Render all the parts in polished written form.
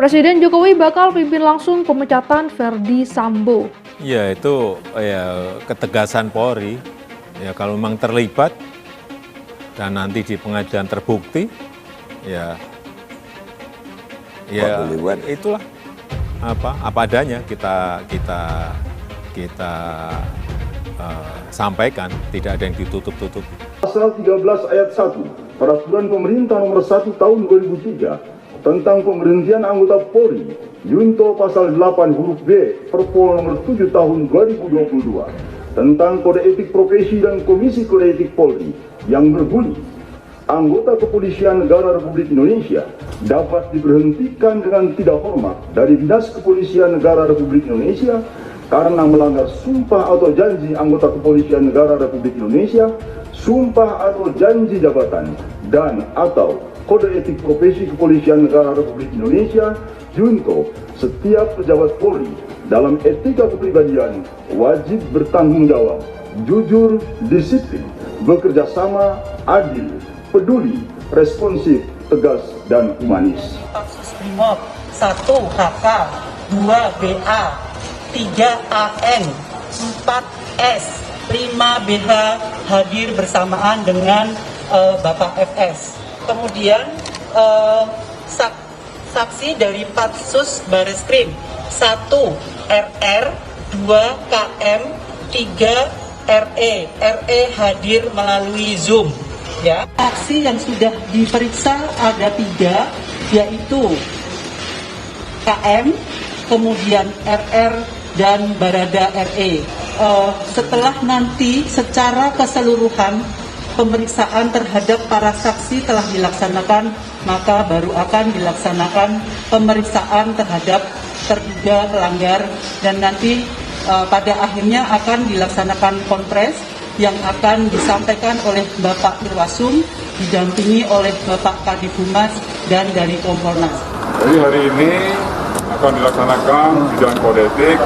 Presiden Jokowi bakal pimpin langsung pemecatan Verdi Sambo. Ya itu ketegasan Polri, ya kalau memang terlibat dan nanti di pengadilan terbukti, ya itulah apa adanya kita sampaikan, tidak ada yang ditutup-tutup. Pasal 13 ayat 1 Peraturan Pemerintah Nomor 1 Tahun 2003 tentang pemberhentian anggota Polri, Junto Pasal 8 huruf B Perpol Nomor 7 Tahun 2022 tentang Kode Etik Profesi dan Komisi Kode Etik Polri yang berbunyi, anggota Kepolisian Negara Republik Indonesia dapat diberhentikan dengan tidak hormat dari Dinas Kepolisian Negara Republik Indonesia karena melanggar sumpah atau janji anggota Kepolisian Negara Republik Indonesia, sumpah atau janji jabatan, dan atau Kode Etik Profesi Kepolisian Negara Republik Indonesia, Junto. Setiap pejabat Polri dalam etika kepribadian wajib bertanggung jawab, jujur, disiplin, bekerja sama, adil, peduli, responsif, tegas, dan humanis. Kasus Brimob 1 HK, 2 BA, 3 AN, 4 S, 5 BH hadir bersamaan dengan Bapak FS. Kemudian saksi dari Patsus Bareskrim 1 RR, 2 KM, 3 RE hadir melalui Zoom. Ya, saksi yang sudah diperiksa ada 3, yaitu KM, kemudian RR, dan Barada RE. Setelah nanti secara keseluruhan pemeriksaan terhadap para saksi telah dilaksanakan, maka baru akan dilaksanakan pemeriksaan terhadap terduga pelanggar, dan nanti pada akhirnya akan dilaksanakan konpres yang akan disampaikan oleh Bapak Irwasum didampingi oleh Bapak Kadif Humas dan dari Kompolnas. Jadi hari ini akan dilaksanakan sidang kode etik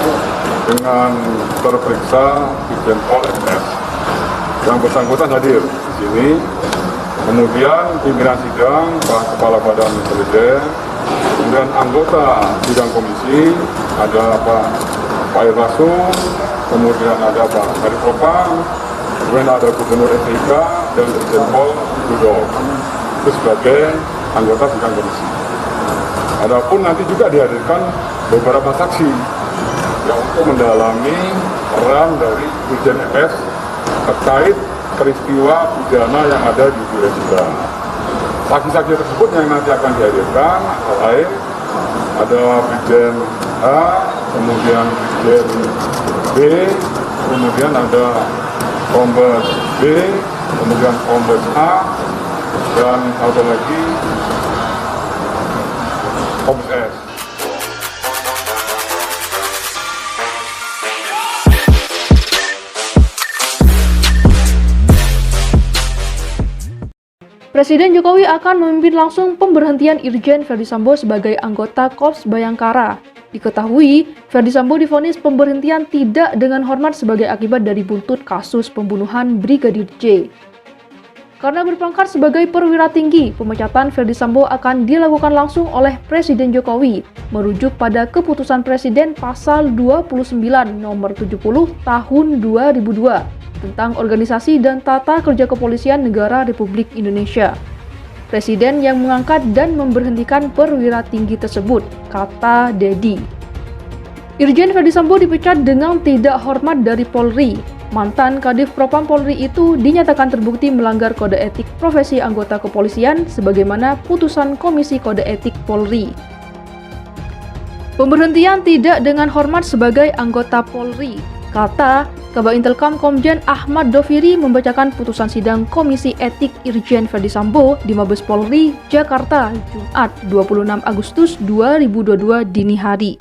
dengan terperiksa Dirjen Pol FS. Yang bersangkutan hadir di sini. Kemudian pimpinan sidang, Pak Kepala Badan Intelijen, kemudian anggota sidang komisi ada Pak Irwasum, kemudian ada Pak Kadif Propam, kemudian ada Gubernur NTK dan Dirjen Pol Budok. Itu sebagai anggota sidang komisi. Adapun nanti juga dihadirkan beberapa saksi yang untuk mendalami peran dari Dirjen FS terkait peristiwa pidana yang ada di Duren. Saksi-saksi tersebut yang nanti akan dihadirkan antara lain ada Brigjen A, kemudian Brigjen B, kemudian ada Kombes B, kemudian Kombes A, dan ada lagi Kombes S. Presiden Jokowi akan memimpin langsung pemberhentian Irjen Verdi Sambo sebagai anggota Korps Bayangkara. Diketahui, Verdi Sambo divonis pemberhentian tidak dengan hormat sebagai akibat dari buntut kasus pembunuhan Brigadir J. Karena berpangkat sebagai perwira tinggi, pemecatan Verdi Sambo akan dilakukan langsung oleh Presiden Jokowi, merujuk pada keputusan Presiden Pasal 29 Nomor 70 Tahun 2002 tentang organisasi dan tata kerja kepolisian negara Republik Indonesia. Presiden yang mengangkat dan memberhentikan perwira tinggi tersebut, kata Dedi. Irjen Verdi Sambo dipecat dengan tidak hormat dari Polri. Mantan Kadif Propam Polri itu dinyatakan terbukti melanggar kode etik profesi anggota kepolisian sebagaimana putusan Komisi Kode Etik Polri. Pemberhentian tidak dengan hormat sebagai anggota Polri, kata Kabag Intelkam Komjen Ahmad Doviri membacakan putusan sidang Komisi Etik Irjen Verdi Sambo di Mabes Polri, Jakarta, Jumat 26 Agustus 2022 dini hari.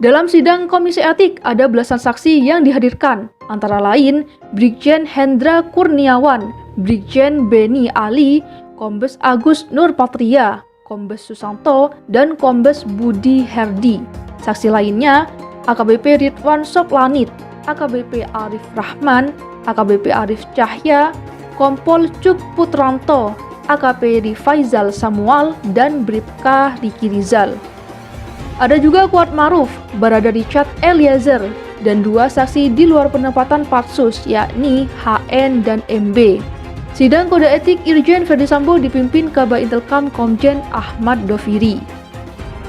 Dalam sidang Komisi Etik ada belasan saksi yang dihadirkan, antara lain Brigjen Hendra Kurniawan, Brigjen Beni Ali, Kombes Agus Nurpatria, Kombes Susanto, dan Kombes Budi Herdi. Saksi lainnya AKBP Ridwan Soplanit, AKBP Arif Rahman, AKBP Arif Cahya, Kompol Cuk Putranto, AKP Rifaizal Samuel dan Bribka Riki Rizal. Ada juga Kuat Maruf, Barada Richard Eliezer, dan 2 saksi di luar penempatan Patsus, yakni HN dan MB. Sidang kode etik Irjen Verdi Sambo dipimpin Kaba Intelkam Komjen Ahmad Doviri.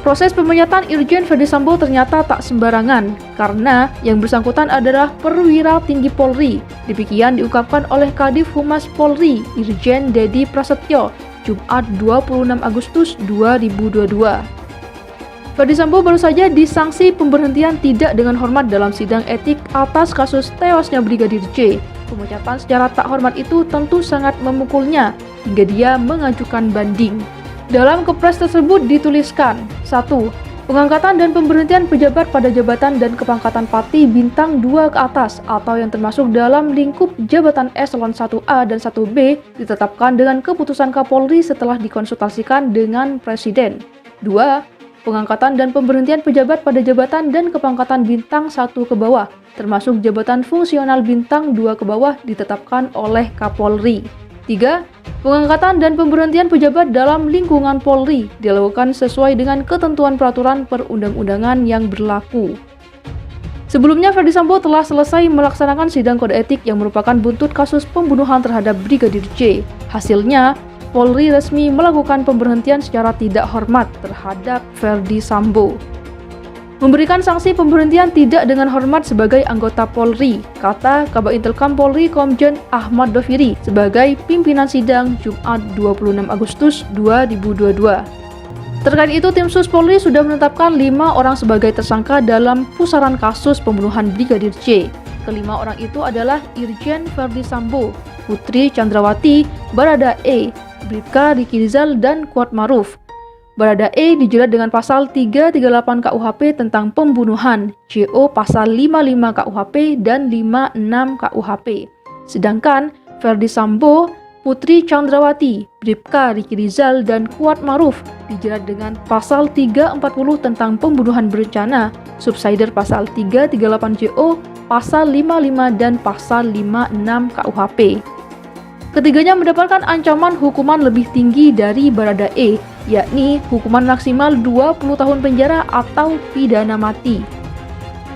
Proses pemenyatan Irjen Verdi Sambo ternyata tak sembarangan, karena yang bersangkutan adalah perwira tinggi Polri. Demikian diungkapkan oleh Kadif Humas Polri, Irjen Dedi Prasetyo, Jumat 26 Agustus 2022. Verdi Sambo baru saja disanksi pemberhentian tidak dengan hormat dalam sidang etik atas kasus tewasnya Brigadir J. Pemecatan secara tak hormat itu tentu sangat memukulnya hingga dia mengajukan banding. Dalam kepres tersebut dituliskan, 1. Pengangkatan dan pemberhentian pejabat pada jabatan dan kepangkatan Pati bintang 2 ke atas atau yang termasuk dalam lingkup jabatan eselon 1A dan 1B ditetapkan dengan keputusan Kapolri setelah dikonsultasikan dengan Presiden. 2. Pengangkatan dan pemberhentian pejabat pada jabatan dan kepangkatan bintang 1 ke bawah, termasuk jabatan fungsional bintang 2 ke bawah ditetapkan oleh Kapolri. 3. Pengangkatan dan pemberhentian pejabat dalam lingkungan Polri dilakukan sesuai dengan ketentuan peraturan perundang-undangan yang berlaku. Sebelumnya, Verdi Sambo telah selesai melaksanakan sidang kode etik yang merupakan buntut kasus pembunuhan terhadap Brigadir J. Hasilnya, Polri resmi melakukan pemberhentian secara tidak hormat terhadap Verdi Sambo. Memberikan sanksi pemberhentian tidak dengan hormat sebagai anggota Polri, kata Kaba Intelkam Polri Komjen Ahmad Doviri sebagai pimpinan sidang Jumat 26 Agustus 2022. Terkait itu, tim Sus Polri sudah menetapkan 5 orang sebagai tersangka dalam pusaran kasus pembunuhan Brigadir J. Kelima orang itu adalah Irjen Verdi Sambo, Putri Chandrawati, Barada E, Bribka Riki Rizal, dan Kuat Maruf. Barada E dijerat dengan pasal 338 KUHP tentang pembunuhan, JO pasal 55 KUHP dan 56 KUHP. Sedangkan Verdi Sambo, Putri Chandrawati, Bribka Riki Rizal, dan Kuat Maruf dijerat dengan pasal 340 tentang pembunuhan berencana, subsider pasal 338 JO, pasal 55 dan pasal 56 KUHP. Ketiganya mendapatkan ancaman hukuman lebih tinggi dari Barada E, yakni hukuman maksimal 20 tahun penjara atau pidana mati.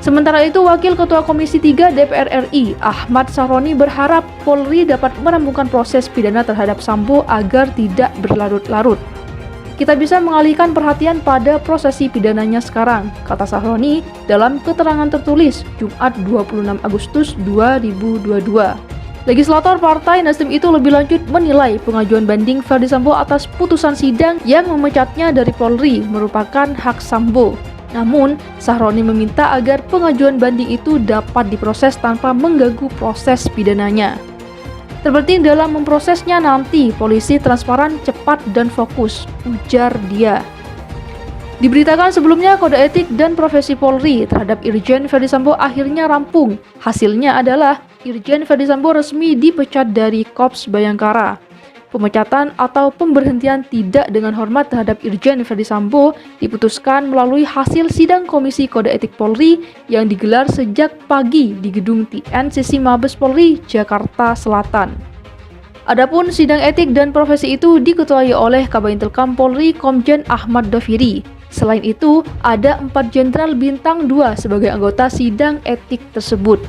Sementara itu, Wakil Ketua Komisi 3 DPR RI, Ahmad Sahroni berharap Polri dapat merampungkan proses pidana terhadap Sambo agar tidak berlarut-larut. Kita bisa mengalihkan perhatian pada prosesi pidananya sekarang, kata Sahroni dalam keterangan tertulis Jumat 26 Agustus 2022. Legislator Partai Nasdem itu lebih lanjut menilai pengajuan banding Verdi Sambo atas putusan sidang yang memecatnya dari Polri merupakan hak Sambo. Namun, Sahroni meminta agar pengajuan banding itu dapat diproses tanpa mengganggu proses pidananya. Terpenting dalam memprosesnya nanti, polisi transparan, cepat, dan fokus, ujar dia. Diberitakan sebelumnya, kode etik dan profesi Polri terhadap Irjen Verdi Sambo akhirnya rampung. Hasilnya adalah Irjen Verdi Sambo resmi dipecat dari Korps Bayangkara. Pemecatan atau pemberhentian tidak dengan hormat terhadap Irjen Verdi Sambo diputuskan melalui hasil sidang Komisi Kode Etik Polri yang digelar sejak pagi di gedung TNCC Mabes Polri, Jakarta Selatan. Adapun sidang etik dan profesi itu diketuai oleh Kabintelkam Polri Komjen Ahmad Doviri. Selain itu, ada 4 jenderal bintang 2 sebagai anggota sidang etik tersebut.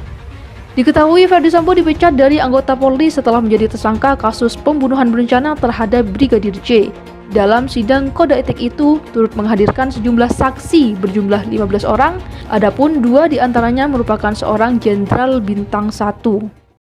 Diketahui Verdi Sambo dipecat dari anggota Polri setelah menjadi tersangka kasus pembunuhan berencana terhadap Brigadir J. Dalam sidang kode etik itu turut menghadirkan sejumlah saksi berjumlah 15 orang, adapun 2 diantaranya merupakan seorang jenderal bintang 1.